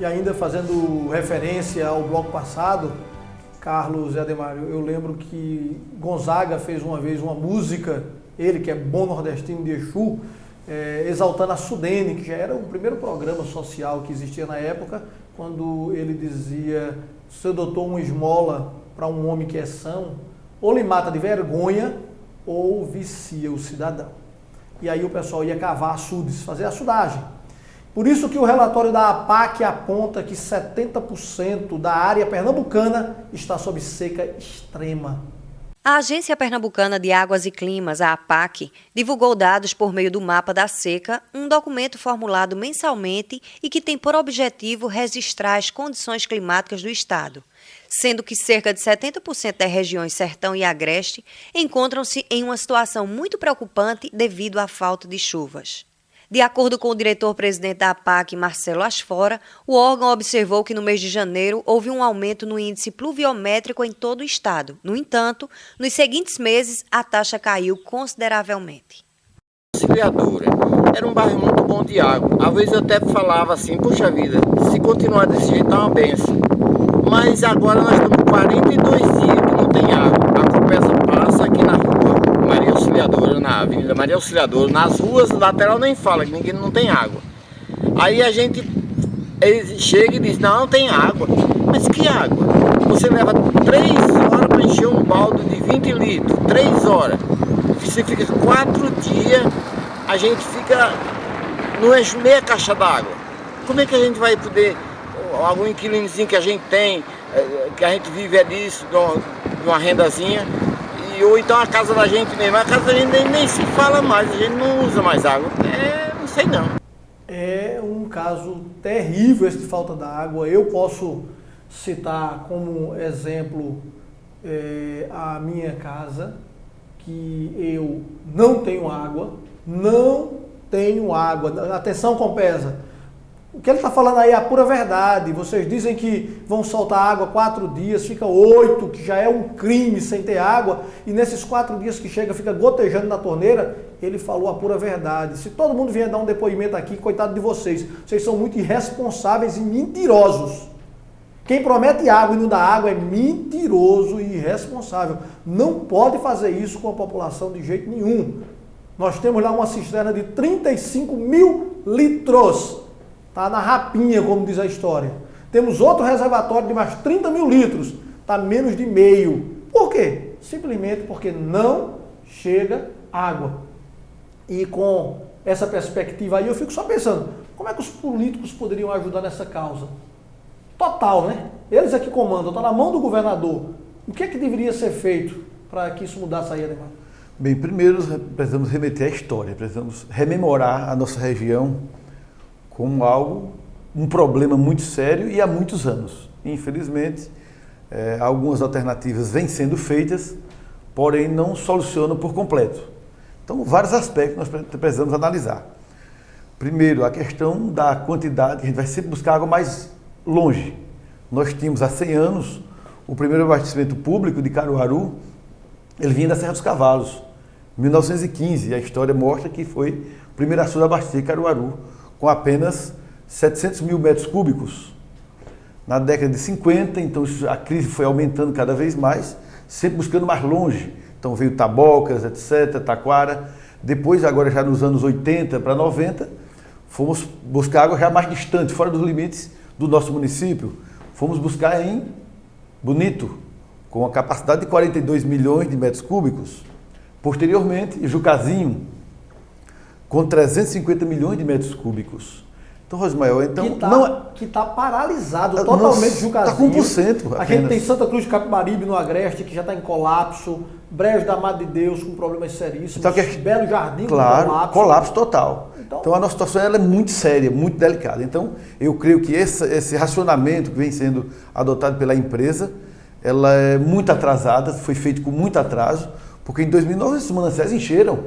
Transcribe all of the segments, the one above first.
E ainda fazendo referência ao bloco passado, Carlos e Ademar, eu lembro que Gonzaga fez uma vez uma música, ele que é bom nordestino de Exu, exaltando a Sudene, que já era o primeiro programa social que existia na época, quando ele dizia: se eu doutor uma esmola para um homem que é são, ou lhe mata de vergonha, ou vicia o cidadão. E aí o pessoal ia cavar açudes, fazer açudagem. Por isso que o relatório da APAC aponta que 70% da área pernambucana está sob seca extrema. A Agência Pernambucana de Águas e Climas, a APAC, divulgou dados por meio do Mapa da Seca, um documento formulado mensalmente e que tem por objetivo registrar as condições climáticas do estado, sendo que cerca de 70% das regiões Sertão e Agreste encontram-se em uma situação muito preocupante devido à falta de chuvas. De acordo com o diretor-presidente da APAC, Marcelo Asfora, o órgão observou que no mês de janeiro houve um aumento no índice pluviométrico em todo o estado. No entanto, nos seguintes meses, a taxa caiu consideravelmente. Auxiliadora. Era um bairro muito bom de água. Às vezes eu até falava assim: puxa vida, se continuar desse jeito é uma benção. Mas agora nós estamos 42 dias que não tem água. A Copesa passa aqui na rua Maria Auxiliadora, na Avenida Maria Auxiliadora, nas ruas lateral nem fala, que ninguém não tem água. Aí ele chega e diz: não tem água. Mas que água? Você leva 3 horas para encher um balde de 20 litros, 3 horas. Você fica 4 dias, a gente não enche meia caixa d'água. Como é que a gente vai poder, algum inquilinozinho que a gente tem, que a gente vive disso, de uma rendazinha, ou então a casa da gente mesmo, a casa da gente nem se fala mais, a gente não usa mais água. Não sei não. É um caso terrível esse de falta d'água. Eu posso citar como exemplo a minha casa, que eu não tenho água. Atenção, Compesa. O que ele está falando aí é a pura verdade. Vocês dizem que vão soltar água 4 dias, fica 8, que já é um crime sem ter água, e nesses 4 dias que chega, fica gotejando na torneira. Ele falou a pura verdade. Se todo mundo vier dar um depoimento aqui, coitado de vocês, vocês são muito irresponsáveis e mentirosos. Quem promete água e não dá água é mentiroso e irresponsável. Não pode fazer isso com a população de jeito nenhum. Nós temos lá uma cisterna de 35 mil litros. Está na rapinha, como diz a história. Temos outro reservatório de mais 30 mil litros. Está menos de meio. Por quê? Simplesmente porque não chega água. E com essa perspectiva aí, eu fico só pensando, como é que os políticos poderiam ajudar nessa causa? Total, né? Eles é que comandam, está na mão do governador. O que é que deveria ser feito para que isso mudasse aí, Ademar? Bem, primeiro precisamos remeter à história, precisamos rememorar a nossa região como um problema muito sério e há muitos anos. Infelizmente, algumas alternativas vêm sendo feitas, porém não solucionam por completo. Então, vários aspectos nós precisamos analisar. Primeiro, a questão da quantidade, a gente vai sempre buscar água mais longe. Nós tínhamos há 100 anos o primeiro abastecimento público de Caruaru, ele vinha da Serra dos Cavalos, em 1915, e a história mostra que foi o primeiro açude a abastecer Caruaru, com apenas 700 mil metros cúbicos. Na década de 50, então a crise foi aumentando cada vez mais, sempre buscando mais longe. Então veio Tabocas, etc., Taquara. Depois, agora já nos anos 80 para 90, fomos buscar água já mais distante, fora dos limites do nosso município. Fomos buscar em Bonito, com a capacidade de 42 milhões de metros cúbicos. Posteriormente, Jucazinho, com 350 milhões de metros cúbicos. Então, Rosmael, que está paralisado totalmente Jucazinho. Está com 1%. A gente tem Santa Cruz de Capibaribe, no Agreste, que já está em colapso. Brejo da Madre de Deus, com problemas seríssimos. Então, Belo Jardim, claro, com colapso total. Então a nossa situação ela é muito séria, muito delicada. Então, eu creio que esse racionamento que vem sendo adotado pela empresa, ela é muito atrasada, foi feito com muito atraso, porque em 2009 esses mananciais encheram.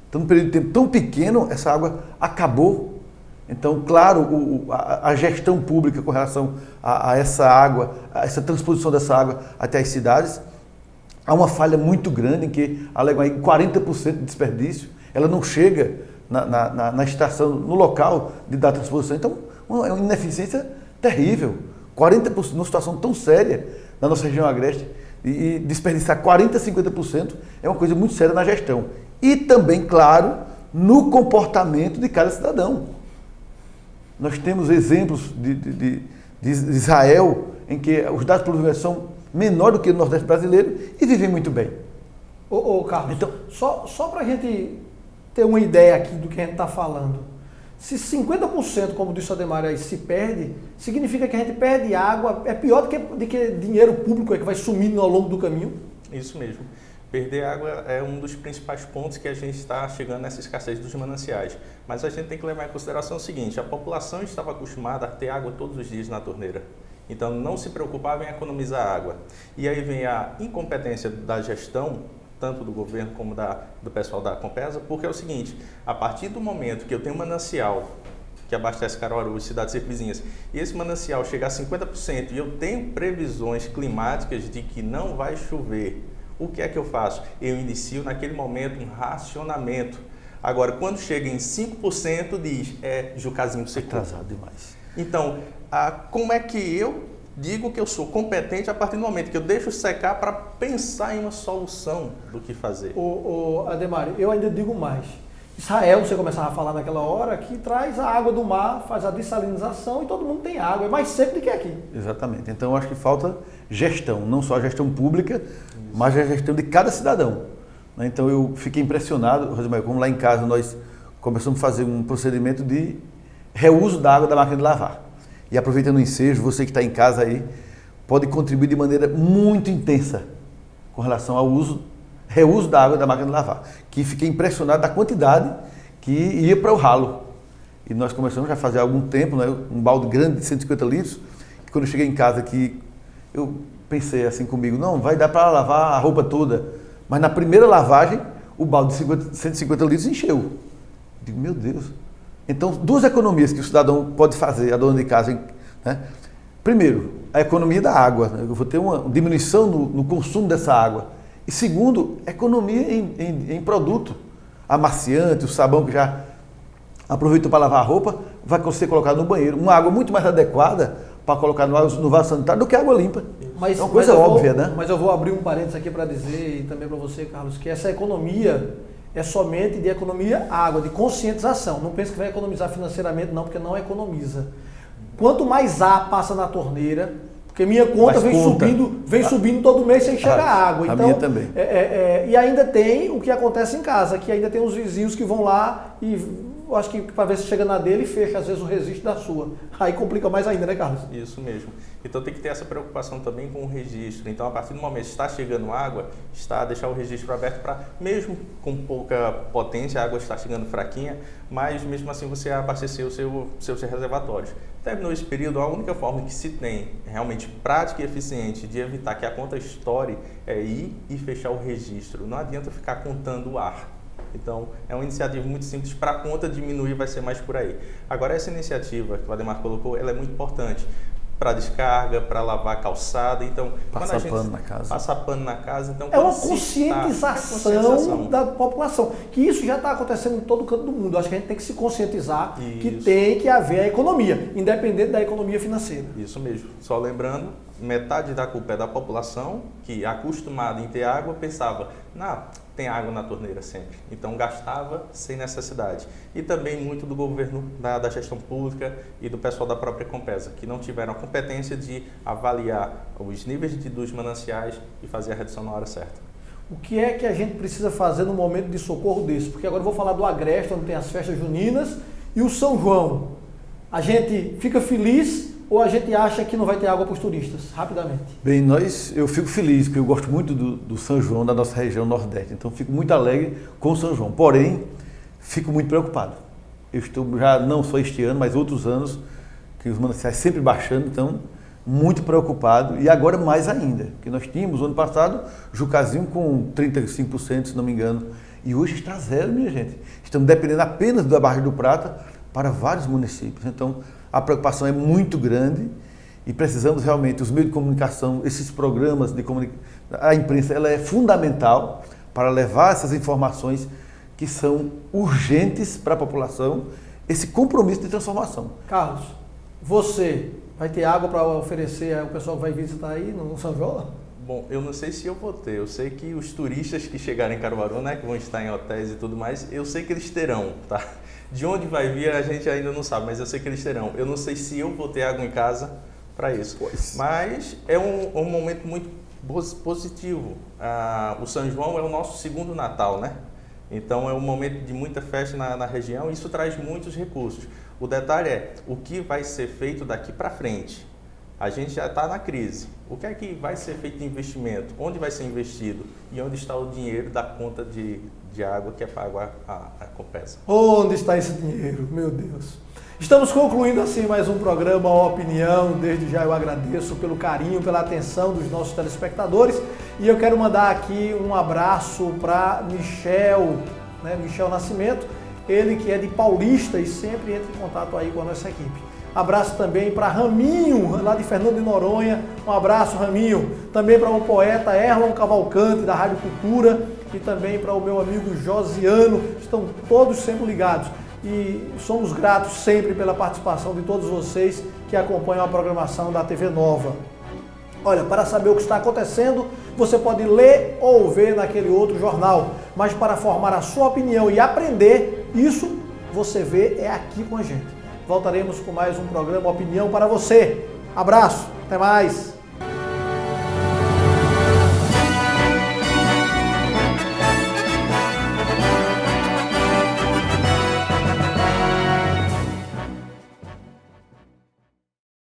Então, num período de tempo tão pequeno, essa água acabou. Então, claro, a gestão pública com relação a essa água, a essa transposição dessa água até as cidades, há uma falha muito grande em que alegam aí 40% de desperdício, ela não chega na estação, no local de dar transposição. Então, é uma ineficiência terrível. 40%, numa situação tão séria na nossa região agreste, e desperdiçar 40%, 50% é uma coisa muito séria na gestão. E também, claro, no comportamento de cada cidadão. Nós temos exemplos de Israel, em que os dados pluviométricos são menores do que o Nordeste brasileiro e vivem muito bem. Ô Carlos, então, só para a gente ter uma ideia aqui do que a gente está falando, se 50%, como disse o Ademar, aí, se perde, significa que a gente perde água, é pior do que dinheiro público que vai sumindo ao longo do caminho? Isso mesmo. Perder água é um dos principais pontos que a gente está chegando nessa escassez dos mananciais. Mas a gente tem que levar em consideração o seguinte, a população estava acostumada a ter água todos os dias na torneira. Então não se preocupava em economizar água. E aí vem a incompetência da gestão, tanto do governo como do pessoal da Compesa, porque é o seguinte, a partir do momento que eu tenho um manancial que abastece Caruaru e cidades circunvizinhas, e esse manancial chega a 50% e eu tenho previsões climáticas de que não vai chover, o que é que eu faço? Eu inicio naquele momento um racionamento. Agora, quando chega em 5%, diz, Jucazinho secou. Atrasado demais. Então, como é que eu digo que eu sou competente a partir do momento que eu deixo secar para pensar em uma solução do que fazer? Ademar, eu ainda digo mais. Israel, você começava a falar naquela hora, que traz a água do mar, faz a dessalinização e todo mundo tem água. É mais seco do que aqui. Exatamente. Então, eu acho que falta gestão, não só a gestão pública, mas a gestão de cada cidadão. Então, eu fiquei impressionado, Rosemary, como lá em casa nós começamos a fazer um procedimento de reuso da água da máquina de lavar. E aproveitando o ensejo, você que está em casa aí, pode contribuir de maneira muito intensa com relação ao reuso da água da máquina de lavar. Que fiquei impressionado da quantidade que ia para o ralo. E nós começamos já a fazer há algum tempo, né, um balde grande de 150 litros, que quando eu cheguei em casa que eu pensei assim comigo, não, vai dar para lavar a roupa toda. Mas na primeira lavagem, o balde de 150 litros encheu. Eu digo, meu Deus. Então, duas economias que o cidadão pode fazer, a dona de casa, né? Primeiro, a economia da água. Né? Eu vou ter uma diminuição no consumo dessa água. E segundo, economia em produto. Amaciante, o sabão que já aproveitou para lavar a roupa, vai ser colocado no banheiro. Uma água muito mais adequada para colocar no vaso sanitário do que água limpa. Mas, é uma coisa óbvia, né? Mas eu vou abrir um parênteses aqui para dizer, e também para você, Carlos, que essa economia é somente de economia água, de conscientização. Não pense que vai economizar financeiramente, não, porque não economiza. Quanto mais A passa na torneira, porque minha conta vem subindo todo mês sem chegar água. Então, a minha também. E ainda tem o que acontece em casa, que ainda tem os vizinhos que vão lá e eu acho que para ver se chega na dele, fecha às vezes o registro da sua. Aí complica mais ainda, né, Carlos? Isso mesmo. Então tem que ter essa preocupação também com o registro. Então, a partir do momento que está chegando água, deixar o registro aberto para, mesmo com pouca potência, a água está chegando fraquinha, mas mesmo assim você abastecer os seus reservatórios. Terminou esse período, a única forma que se tem realmente prática e eficiente de evitar que a conta estoure é ir e fechar o registro. Não adianta ficar contando o ar. Então, é uma iniciativa muito simples, para a conta diminuir vai ser mais por aí. Agora, essa iniciativa que o Ademar colocou, ela é muito importante para descarga, para lavar a calçada. Então, passar pano na casa. Passar pano na casa. Então, é uma conscientização da população, que isso já está acontecendo em todo canto do mundo. Acho que a gente tem que se conscientizar que tem que haver a economia, independente da economia financeira. Isso mesmo. Só lembrando, metade da culpa é da população, que acostumada em ter água, pensava, tem água na torneira sempre. Então gastava sem necessidade. E também muito do governo, da gestão pública e do pessoal da própria Compesa, que não tiveram a competência de avaliar os níveis dos mananciais e fazer a redução na hora certa. O que é que a gente precisa fazer no momento de socorro desse? Porque agora eu vou falar do Agreste, onde tem as festas juninas, e o São João. A gente fica feliz ou a gente acha que não vai ter água para os turistas? Rapidamente. Bem, eu fico feliz, porque eu gosto muito do São João, da nossa região Nordeste. Então, fico muito alegre com o São João. Porém, fico muito preocupado. Eu estou já, não só este ano, mas outros anos, que os mananciais sempre baixando, então, muito preocupado. E agora mais ainda, porque nós tínhamos, ano passado, Jucazinho com 35%, se não me engano. E hoje está zero, minha gente. Estamos dependendo apenas da Barra do Prata para vários municípios. Então, a preocupação é muito grande e precisamos realmente, os meios de comunicação, esses programas de comunicação, a imprensa, ela é fundamental para levar essas informações que são urgentes para a população, esse compromisso de transformação. Carlos, você Vai ter água para oferecer ao pessoal que vai visitar aí no São João? Bom, eu não sei se eu vou ter. Eu sei que os turistas que chegarem em Caruaru, né, que vão estar em hotéis e tudo mais, eu sei que eles terão, tá? De onde vai vir a gente ainda não sabe, mas eu sei que eles terão. Eu não sei se eu vou ter água em casa para isso. Mas é um momento muito positivo. O São João é o nosso segundo Natal, né? Então é um momento de muita festa na região e isso traz muitos recursos. O detalhe é o que vai ser feito daqui para frente. A gente já está na crise. O que é que vai ser feito de investimento? Onde vai ser investido? E onde está o dinheiro da conta de água que é pago a Copesa? Onde está esse dinheiro? Meu Deus. Estamos concluindo assim mais um programa Opinião. Desde já eu agradeço pelo carinho, pela atenção dos nossos telespectadores. E eu quero mandar aqui um abraço para Michel Nascimento, ele que é de Paulista e sempre entra em contato aí com a nossa equipe. Abraço também para Raminho, lá de Fernando de Noronha. Um abraço, Raminho. Também para o poeta Erlon Cavalcante, da Rádio Cultura. E também para o meu amigo Josiano. Estão todos sempre ligados. E somos gratos sempre pela participação de todos vocês que acompanham a programação da TV Nova. Olha, para saber o que está acontecendo, você pode ler ou ver naquele outro jornal. Mas para formar a sua opinião e aprender, isso você vê é aqui com a gente. Voltaremos com mais um programa Opinião para você. Abraço, até mais!